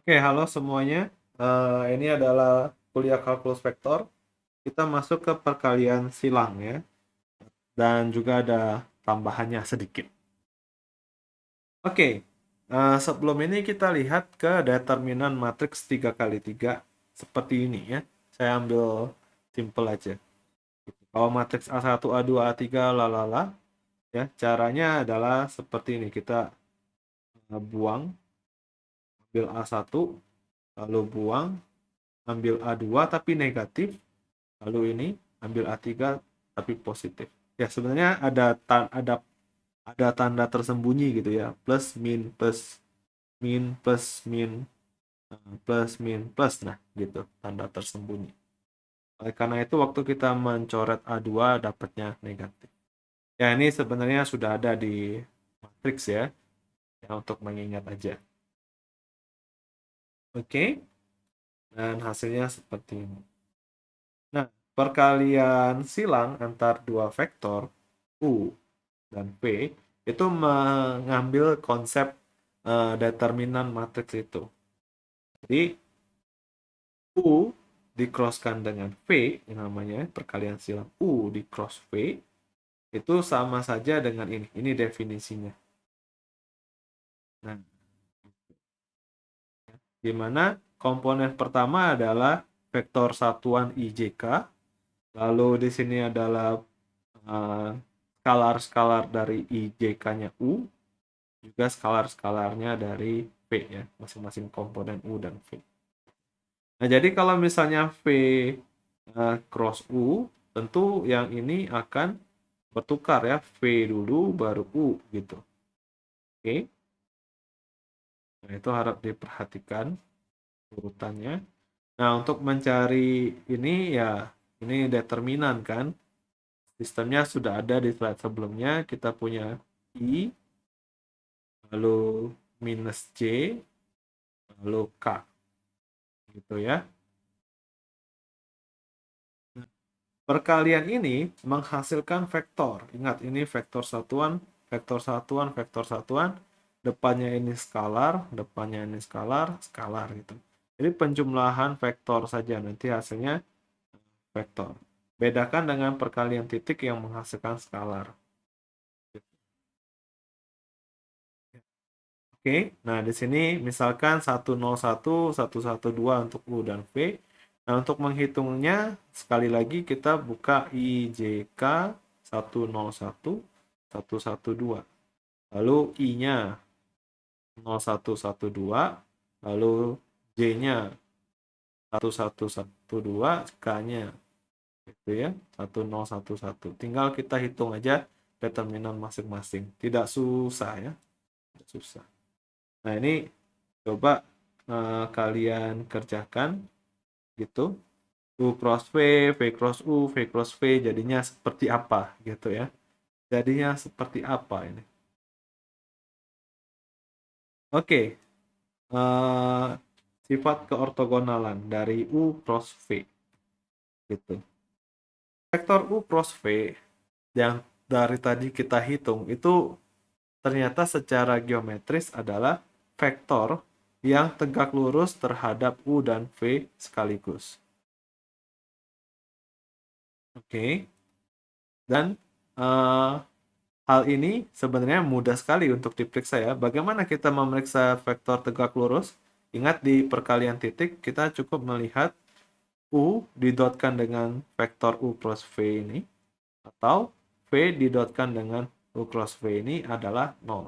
Oke, halo semuanya. Ini adalah kuliah kalkulus vektor. Kita masuk ke perkalian silang ya, dan juga ada tambahannya sedikit. Oke, sebelum ini kita lihat ke determinan matriks 3 kali 3 seperti ini ya. Saya ambil simple aja. Kalau matriks A1, A2, A3, lalala, ya, caranya adalah seperti ini. Kita buang, ambil A1, lalu buang, ambil A2 tapi negatif, lalu ini ambil A3 tapi positif. Ya, sebenarnya ada tanda tersembunyi gitu ya. Plus min plus min plus min plus min plus, nah gitu tanda tersembunyi. Oleh karena itu waktu kita mencoret A2 dapatnya negatif. Ya, ini sebenarnya sudah ada di matriks ya. Ya, untuk mengingat aja. Oke. Dan hasilnya seperti ini. Nah, perkalian silang antar dua vektor U dan V itu mengambil konsep determinan matriks itu. Jadi U dicrosskan dengan V, yang namanya perkalian silang U di cross V, itu sama saja dengan ini. Ini definisinya. Nah, di mana komponen pertama adalah vektor satuan IJK, lalu di sini adalah uh, skalar-skalar dari IJK-nya U, juga skalar-skalarnya dari V ya, masing-masing komponen U dan V. Nah, jadi kalau misalnya V cross U, tentu yang ini akan bertukar ya, V dulu baru U gitu. Oke. Nah, itu harap diperhatikan urutannya. Nah, untuk mencari ini ya, ini determinan kan. Sistemnya sudah ada di slide sebelumnya. Kita punya I, lalu minus J, lalu K. Gitu ya. Perkalian ini menghasilkan vektor. Ingat, ini vektor satuan, vektor satuan, vektor satuan. Depannya ini skalar, depannya ini skalar, skalar gitu. Jadi penjumlahan vektor saja, nanti hasilnya vektor. Bedakan dengan perkalian titik yang menghasilkan skalar. Oke, nah di sini misalkan 101, 112 untuk U dan V. Nah, untuk menghitungnya, sekali lagi kita buka IJK 101, 112. Lalu I-nya 0112, lalu J-nya 1112, K-nya itu ya 1011. Tinggal kita hitung aja determinan masing-masing. Tidak susah ya, tidak susah. Nah, ini coba kalian kerjakan gitu. U cross V, V cross U, V cross V jadinya seperti apa gitu ya. Jadinya seperti apa ini? Oke, eh, sifat keortogonalan dari U cross V gitu. Vektor U cross V yang dari tadi kita hitung itu ternyata secara geometris adalah vektor yang tegak lurus terhadap U dan V sekaligus. Oke. Dan hal ini sebenarnya mudah sekali untuk diperiksa ya. Bagaimana kita memeriksa vektor tegak lurus? Ingat di perkalian titik kita cukup melihat U didotkan dengan vektor U cross V ini, atau V didotkan dengan U cross V ini adalah 0.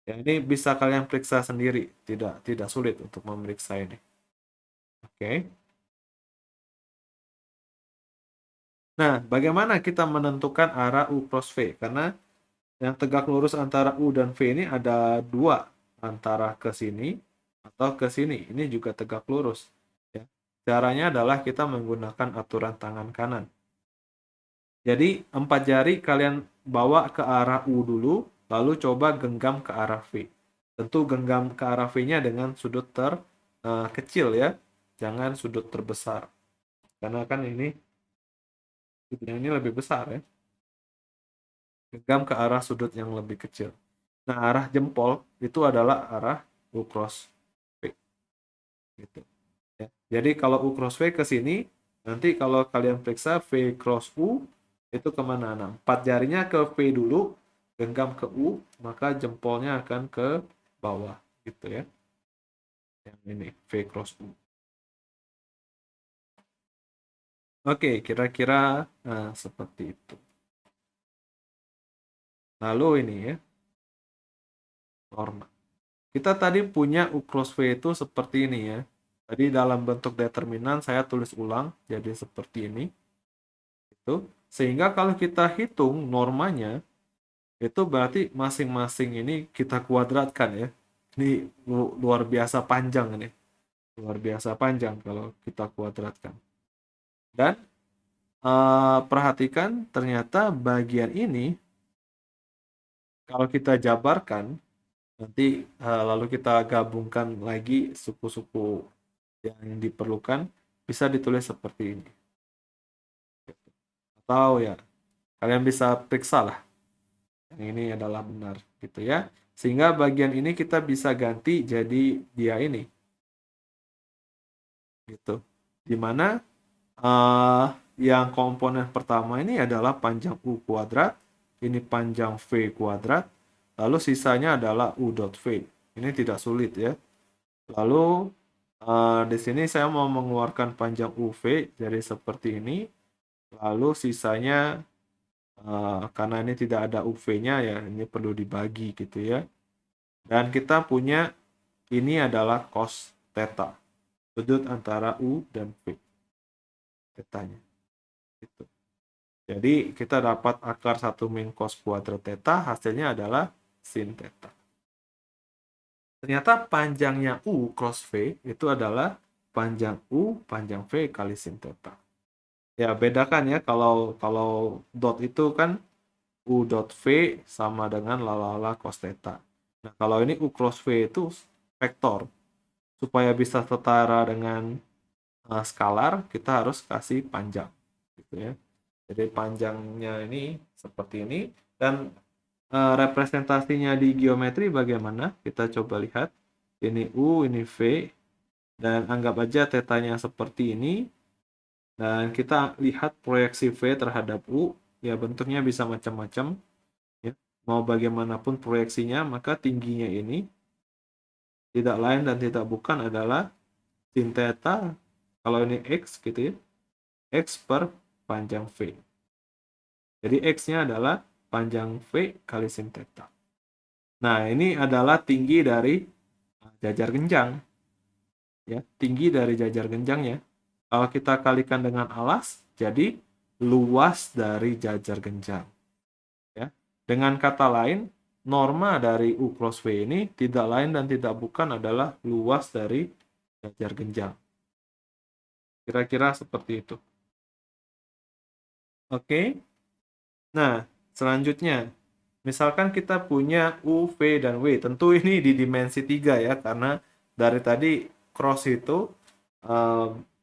Ya, ini bisa kalian periksa sendiri, tidak sulit untuk memeriksa ini. Oke. Nah, bagaimana kita menentukan arah U cross V? Karena yang tegak lurus antara U dan V ini ada dua, antara ke sini atau ke sini. Ini juga tegak lurus. Ya. Caranya adalah kita menggunakan aturan tangan kanan. Jadi 4 jari kalian bawa ke arah U dulu, lalu coba genggam ke arah V. Tentu genggam ke arah V-nya dengan sudut terkecil ya, jangan sudut terbesar. Karena kan ini lebih besar ya. Genggam ke arah sudut yang lebih kecil. Nah, arah jempol itu adalah arah U cross V. gitu ya. Jadi kalau U cross V ke sini, nanti kalau kalian periksa V cross U itu kemana? Nah, 4 jarinya ke V dulu, genggam ke U, maka jempolnya akan ke bawah gitu ya. Yang ini V cross U. Oke, kira-kira seperti itu. Lalu ini ya, norma. Kita tadi punya U cross V itu seperti ini ya. Tadi dalam bentuk determinan saya tulis ulang jadi seperti ini. Itu sehingga kalau kita hitung normanya itu berarti masing-masing ini kita kuadratkan ya. Ini luar biasa panjang ini. Luar biasa panjang kalau kita kuadratkan. Dan perhatikan ternyata bagian ini kalau kita jabarkan nanti lalu kita gabungkan lagi suku-suku yang diperlukan bisa ditulis seperti ini. Atau ya kalian bisa periksa lah yang ini adalah benar gitu ya. Sehingga bagian ini kita bisa ganti jadi dia ini gitu. Dimana yang komponen pertama ini adalah panjang U kuadrat, ini panjang V kuadrat, lalu sisanya adalah U dot V. Ini tidak sulit ya. Lalu di sini saya mau mengeluarkan panjang UV jadi seperti ini. Lalu sisanya karena ini tidak ada UV-nya ya, ini perlu dibagi gitu ya. Dan kita punya ini adalah cos theta, sudut antara U dan V, tetanya. Gitu. Jadi kita dapat akar 1 min cos kuadrat theta, hasilnya adalah sin theta. Ternyata panjangnya U cross V itu adalah panjang U panjang V kali sin theta. Ya bedakan ya kalau dot itu kan U dot V sama dengan lalala cos theta. Nah kalau ini U cross V itu vektor. Supaya bisa setara dengan skalar kita harus kasih panjang gitu ya. Jadi panjangnya ini seperti ini dan representasinya di geometri bagaimana? Kita coba lihat. Ini U, ini V dan anggap aja tetanya seperti ini. Dan kita lihat proyeksi V terhadap U, ya bentuknya bisa macam-macam. Ya. Mau bagaimanapun proyeksinya, maka tingginya ini tidak lain dan tidak bukan adalah sin theta, kalau ini X gitu ya, X per panjang V. Jadi X-nya adalah panjang V kali sin theta. Nah, ini adalah tinggi dari jajar genjang. Ya, tinggi dari jajar genjangnya. Kalau kita kalikan dengan alas, jadi luas dari jajar genjang. Ya. Dengan kata lain, norma dari U cross V ini tidak lain dan tidak bukan adalah luas dari jajar genjang. Kira-kira seperti itu. Oke. Nah, selanjutnya, misalkan kita punya U, V, dan W. Tentu ini di dimensi 3 ya, karena dari tadi cross itu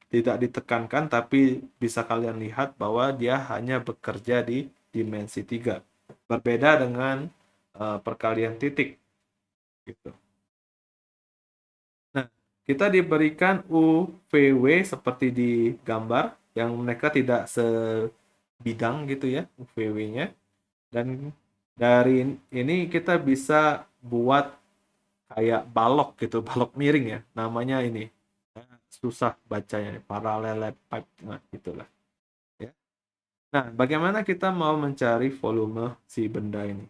tidak ditekankan, tapi bisa kalian lihat bahwa dia hanya bekerja di dimensi 3. Berbeda dengan perkalian titik. Gitu. Nah, kita diberikan U, V, W seperti di gambar, yang mereka tidak sebidang gitu ya, U, V, W-nya. Dan dari ini kita bisa buat kayak balok gitu, balok miring ya. Namanya ini. Susah bacanya, parallelepiped. Nah, itulah. Ya. Nah, bagaimana kita mau mencari volume si benda ini?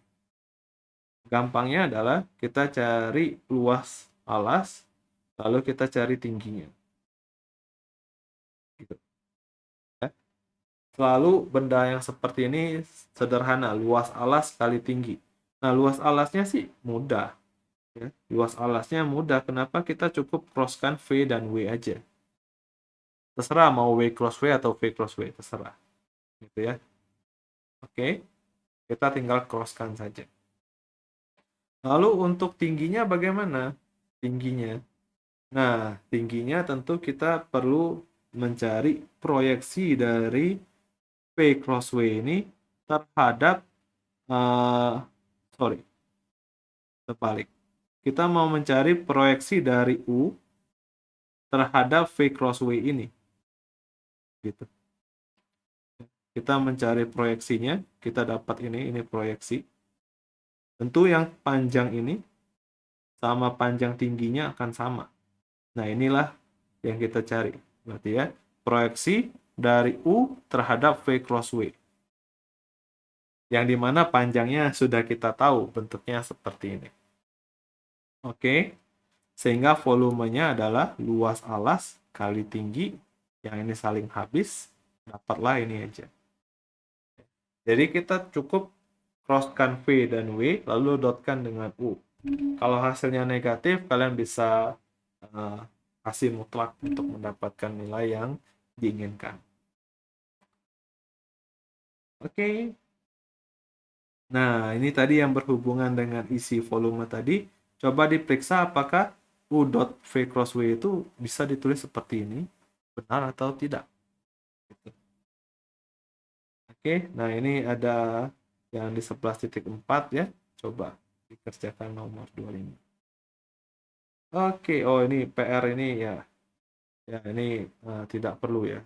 Gampangnya adalah kita cari luas alas, lalu kita cari tingginya. Gitu. Ya. Selalu benda yang seperti ini sederhana, luas alas kali tinggi. Nah, luas alasnya sih mudah. Ya. Luas alasnya mudah, kenapa kita cukup crosskan V dan W aja. Terserah mau W cross V atau V cross W, terserah. Gitu ya. Oke, kita tinggal crosskan saja. Lalu untuk tingginya bagaimana? Tingginya. Nah, tingginya tentu kita perlu mencari proyeksi dari V cross W ini terhadap sorry, terbalik. Kita mau mencari proyeksi dari U terhadap V cross W ini. Gitu. Kita mencari proyeksinya, kita dapat ini proyeksi. Tentu yang panjang ini sama panjang tingginya akan sama. Nah, inilah yang kita cari. Berarti ya, proyeksi dari U terhadap V cross W. Yang dimana panjangnya sudah kita tahu, bentuknya seperti ini. Oke, sehingga volumenya adalah luas alas kali tinggi, yang ini saling habis, dapatlah ini aja. Jadi kita cukup crosskan V dan W, lalu dotkan dengan U. Kalau hasilnya negatif, kalian bisa kasih mutlak untuk mendapatkan nilai yang diinginkan. Oke. Nah, ini tadi yang berhubungan dengan isi volume tadi. Coba diperiksa apakah U dot V cross W itu bisa ditulis seperti ini, benar atau tidak. Oke, nah ini ada yang di 11.4 ya. Coba dikerjakan nomor 25. Oke, oh ini PR ini ya. Ya, ini tidak perlu ya.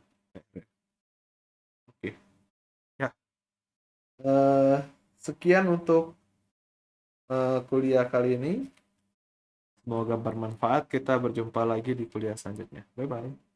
Oke. Ya. Sekian untuk kuliah kali ini. Semoga bermanfaat. Kita berjumpa lagi di kuliah selanjutnya. Bye-bye.